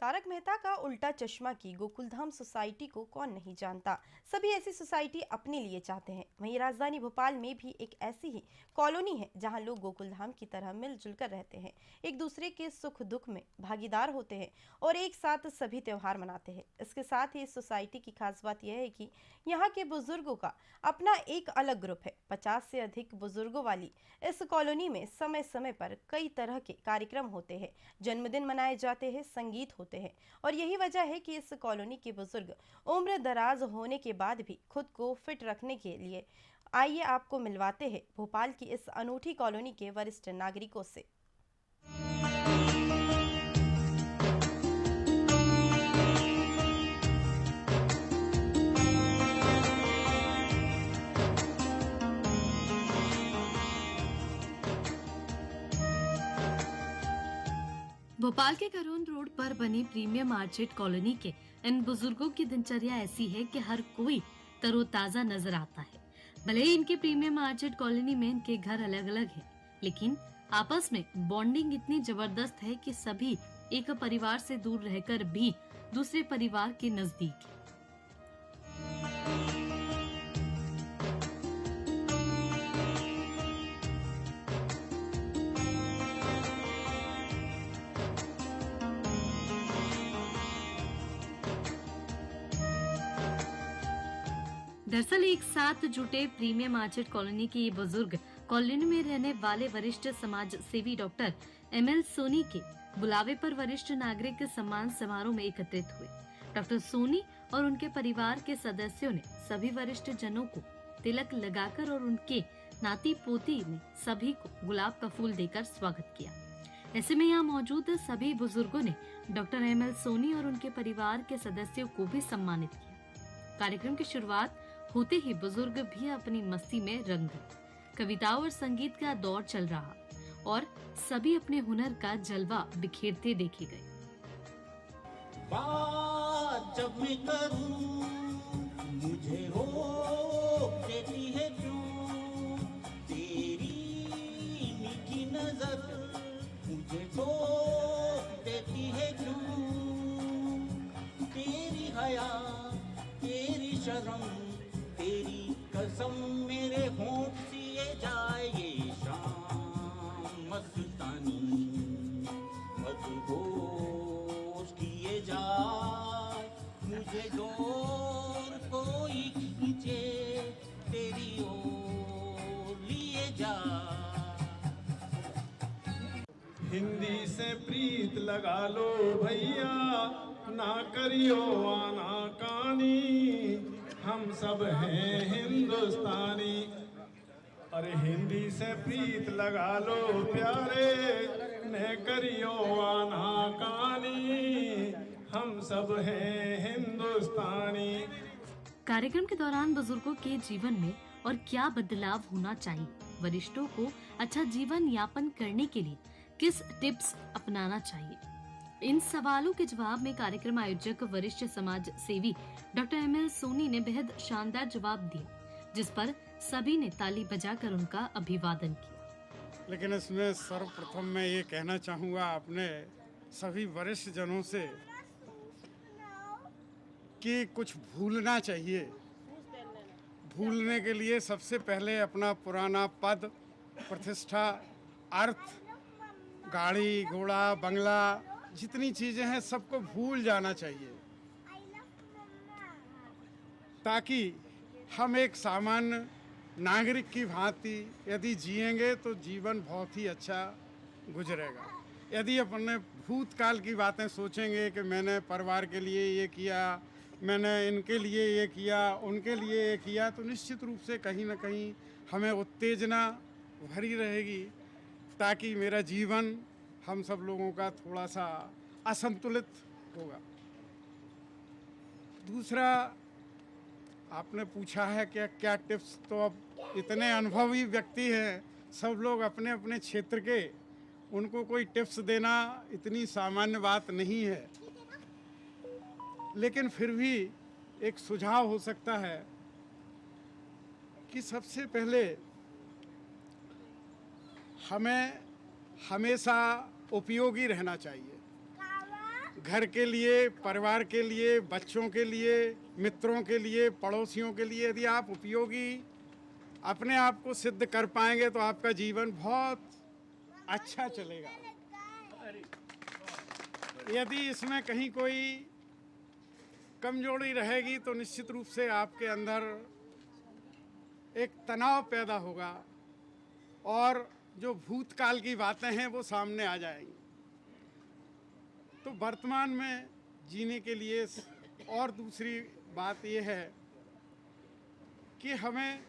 तारक मेहता का उल्टा चश्मा की गोकुलधाम सोसाइटी को कौन नहीं जानता। सभी ऐसी सोसाइटी अपने लिए चाहते हैं। वहीं राजधानी भोपाल में भी एक ऐसी ही कॉलोनी है जहां लोग गोकुलधाम की तरह मिलजुल कर रहते हैं, एक दूसरे के सुख दुख में भागीदार होते हैं और एक साथ सभी त्योहार मनाते हैं। इसके साथ ही इस सोसाइटी की खास बात यह है कि यहाँ के बुजुर्गों का अपना एक अलग ग्रुप है। 50 से अधिक बुजुर्गों वाली इस कॉलोनी में समय समय पर कई तरह के कार्यक्रम होते हैं, जन्मदिन मनाए जाते हैं, संगीत होते हैं और यही वजह है कि इस कॉलोनी के बुजुर्ग उम्र दराज होने के बाद भी खुद को फिट रखने के लिए आइए आपको मिलवाते हैं भोपाल की इस अनूठी कॉलोनी के वरिष्ठ नागरिकों से। भोपाल के करोन रोड पर बनी प्रीमियम आर्चेड कॉलोनी के इन बुजुर्गों की दिनचर्या ऐसी है कि हर कोई तरोताजा नजर आता है। भले ही इनके प्रीमियम आर्चेड कॉलोनी में इनके घर अलग अलग हैं, लेकिन आपस में बॉन्डिंग इतनी जबरदस्त है कि सभी एक परिवार से दूर रहकर भी दूसरे परिवार के नजदीक हैं। दरअसल एक साथ जुटे प्रीमियम आर्चेड कॉलोनी के ये बुजुर्ग कॉलोनी में रहने वाले वरिष्ठ समाज सेवी डॉक्टर ML सोनी के बुलावे पर वरिष्ठ नागरिक सम्मान समारोह में एकत्रित हुए। डॉक्टर सोनी और उनके परिवार के सदस्यों ने सभी वरिष्ठ जनों को तिलक लगाकर और उनके नाती पोती ने सभी को गुलाब का फूल देकर स्वागत किया। ऐसे में यहाँ मौजूद सभी बुजुर्गों ने डॉक्टर ML सोनी और उनके परिवार के सदस्यों को भी सम्मानित किया। कार्यक्रम की शुरुआत होते ही बुजुर्ग भी अपनी मस्ती में रंग गए। कविताओं और संगीत का दौर चल रहा और सभी अपने हुनर का जलवा बिखेरते देखे गए। बात जब मैं करूं मुझे रोक देती है क्यों, तेरी मीठी नजर मुझे ठोक देती है क्यों, तेरी हया तेरी शर्म तेरी कसम मेरे होंठ सिए जाए ये शाम मस्तानी मदहोश किए जाए मुझे दूर कोई खींचे तेरी ओर लिए जाए। हिंदी से प्रीत लगा लो भैया, ना करियो आनाकानी, हम सब हैं हिंदुस्तानी। अरे हिंदी से प्रीत लगा लो प्यारे, न करियो आनाकानी, हम सब हैं हिंदुस्तानी। कार्यक्रम के दौरान बुजुर्गों के जीवन में और क्या बदलाव होना चाहिए, वरिष्ठों को अच्छा जीवन यापन करने के लिए किस टिप्स अपनाना चाहिए, इन सवालों के जवाब में कार्यक्रम आयोजक वरिष्ठ समाज सेवी डॉक्टर ML सोनी ने बेहद शानदार जवाब दिया, जिस पर सभी ने ताली बजाकर उनका अभिवादन किया। लेकिन इसमें सर्वप्रथम मैं ये कहना चाहूँगा अपने सभी वरिष्ठ जनों से कि कुछ भूलना चाहिए। भूलने के लिए सबसे पहले अपना पुराना पद, प्रतिष्ठा, अर्थ, गाड़ी घोड़ा बंगला, जितनी चीज़ें हैं सबको भूल जाना चाहिए, ताकि हम एक सामान्य नागरिक की भांति यदि जिएंगे तो जीवन बहुत ही अच्छा गुजरेगा। यदि अपने भूतकाल की बातें सोचेंगे कि मैंने परिवार के लिए ये किया, मैंने इनके लिए ये किया, उनके लिए ये किया, तो निश्चित रूप से कहीं ना कहीं हमें उत्तेजना भरी रहेगी, ताकि मेरा जीवन हम सब लोगों का थोड़ा सा असंतुलित होगा। दूसरा, आपने पूछा है कि क्या टिप्स, तो अब इतने अनुभवी व्यक्ति हैं सब लोग अपने अपने क्षेत्र के, उनको कोई टिप्स देना इतनी सामान्य बात नहीं है, लेकिन फिर भी एक सुझाव हो सकता है कि सबसे पहले हमें हमेशा उपयोगी रहना चाहिए। घर के लिए, परिवार के लिए, बच्चों के लिए, मित्रों के लिए, पड़ोसियों के लिए यदि आप उपयोगी अपने आप को सिद्ध कर पाएंगे तो आपका जीवन बहुत अच्छा चलेगा। यदि इसमें कहीं कोई कमजोरी रहेगी तो निश्चित रूप से आपके अंदर एक तनाव पैदा होगा और जो भूतकाल की बातें हैं वो सामने आ जाएंगी। तो वर्तमान में जीने के लिए और दूसरी बात ये है कि हमें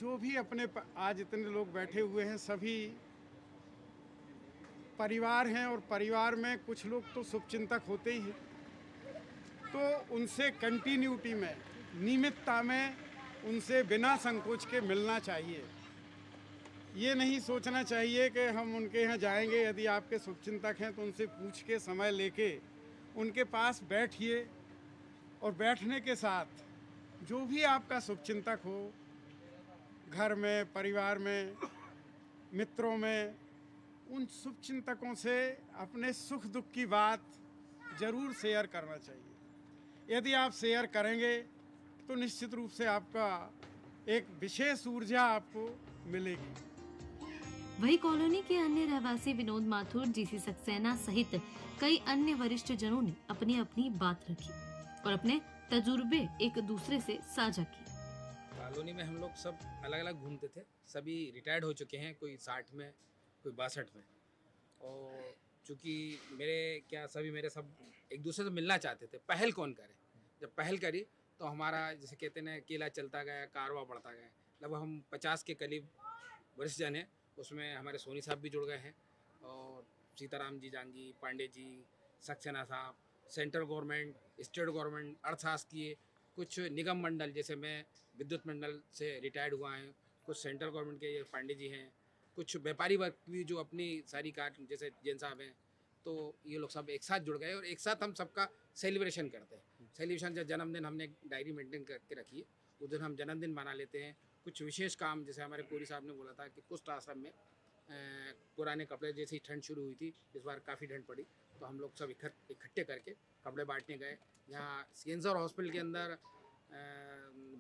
जो भी अपने आज इतने लोग बैठे हुए हैं सभी परिवार हैं और परिवार में कुछ लोग तो शुभचिंतक होते ही हैं, तो उनसे कंटिन्यूटी में, नियमितता में उनसे बिना संकोच के मिलना चाहिए। ये नहीं सोचना चाहिए कि हम उनके यहाँ जाएंगे, यदि आपके शुभचिंतक हैं तो उनसे पूछ के समय लेके उनके पास बैठिए और बैठने के साथ जो भी आपका शुभचिंतक हो, घर में, परिवार में, मित्रों में, उन शुभचिंतकों से अपने सुख दुख की बात ज़रूर शेयर करना चाहिए। यदि आप शेयर करेंगे तो निश्चित रूप से आपका एक विशेष ऊर्जा आपको मिलेगी। वही कॉलोनी के अन्य रहवासी विनोद माथुर, जीसी सक्सेना सहित कई अन्य वरिष्ठ जनों ने अपनी अपनी बात रखी और अपने तजुर्बे एक दूसरे से साझा किए। कॉलोनी में हम लोग सब अलग अलग घूमते थे, सभी रिटायर्ड हो चुके हैं, कोई 60 में, कोई 62 में। और चूँकि सभी मेरे सब एक दूसरे से मिलना चाहते थे, पहल कौन करे। जब पहल करी तो हमारा जैसे कहते हैं केला चलता गया, कारवा बढ़ता गया। लगभग हम 50 के करीब वरिष्ठ जन हैं, उसमें हमारे सोनी साहब भी जुड़ गए हैं और सीताराम जी जांगी, पांडे जी, सक्सेना साहब, सेंट्रल गवर्नमेंट, स्टेट गवर्नमेंट, अर्थशास्त्रीय, कुछ निगम मंडल, जैसे मैं विद्युत मंडल से रिटायर्ड हुआ है, कुछ सेंट्रल गवर्नमेंट के पांडे जी हैं, कुछ व्यापारी वर्ग भी जो अपनी सारी कार जैसे जैन साहब हैं, तो ये लोग सब एक साथ जुड़ गए और एक साथ हम सबका सेलिब्रेशन करते हैं। सेलिब्रेशन जब जन्मदिन हमने डायरी मेंटेन करके रखी है, उस दिन हम जन्मदिन मना लेते हैं। कुछ विशेष काम, जैसे हमारे कोरी साहब ने बोला था कि कुष्ठ आश्रम में पुराने कपड़े, जैसे ही ठंड शुरू हुई थी, इस बार काफ़ी ठंड पड़ी, तो हम लोग सब इकट्ठे करके कपड़े बांटने गए। यहाँ कैंसर हॉस्पिटल के अंदर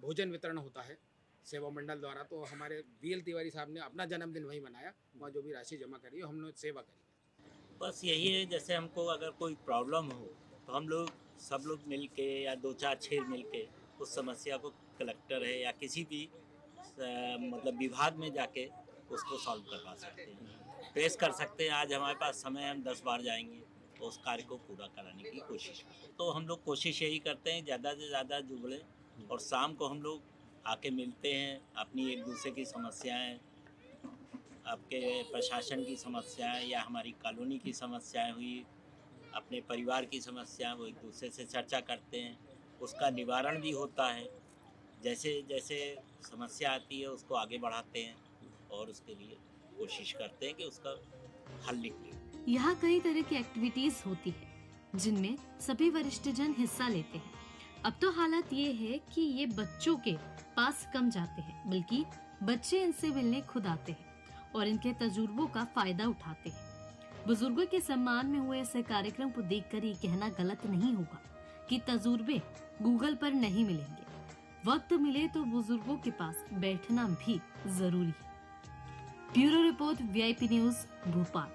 भोजन वितरण होता है सेवा मंडल द्वारा, तो हमारे BL तिवारी साहब ने अपना जन्मदिन वहीं मनाया। वहाँ जो भी राशि जमा करी हमने सेवा करी। बस यही है, जैसे हमको अगर कोई प्रॉब्लम हो तो हम लोग सब लोग मिल के या 2-4-6 मिल के उस समस्या को कलेक्टर है या किसी भी मतलब विभाग में जाके उसको सॉल्व करवा सकते हैं, पेश कर सकते हैं। आज हमारे पास समय है, हम 10 बार जाएंगे तो उस कार्य को पूरा कराने की कोशिश करें। तो हम लोग कोशिश यही करते हैं ज़्यादा से ज़्यादा जुड़े और शाम को हम लोग आके मिलते हैं, अपनी एक दूसरे की समस्याएं, आपके प्रशासन की समस्याएं या हमारी कॉलोनी की समस्याएं हुई, अपने परिवार की समस्याएं, वो एक दूसरे से चर्चा करते हैं, उसका निवारण भी होता है। जैसे जैसे समस्या आती है उसको आगे बढ़ाते हैं और उसके लिए कोशिश करते हैं कि उसका हल निकले। यहाँ कई तरह की एक्टिविटीज होती है जिनमें सभी वरिष्ठ जन हिस्सा लेते हैं। अब तो हालत ये है कि ये बच्चों के पास कम जाते हैं, बल्कि बच्चे इनसे मिलने खुद आते हैं और इनके तजुर्बों का फायदा उठाते हैं। बुजुर्गों के सम्मान में हुए इस कार्यक्रम को देखकर ये कहना गलत नहीं होगा कि तजुर्बे गूगल पर नहीं मिलेंगे। वक्त मिले तो बुजुर्गों के पास बैठना भी जरूरी है। Bureau report VIP news Bhopal.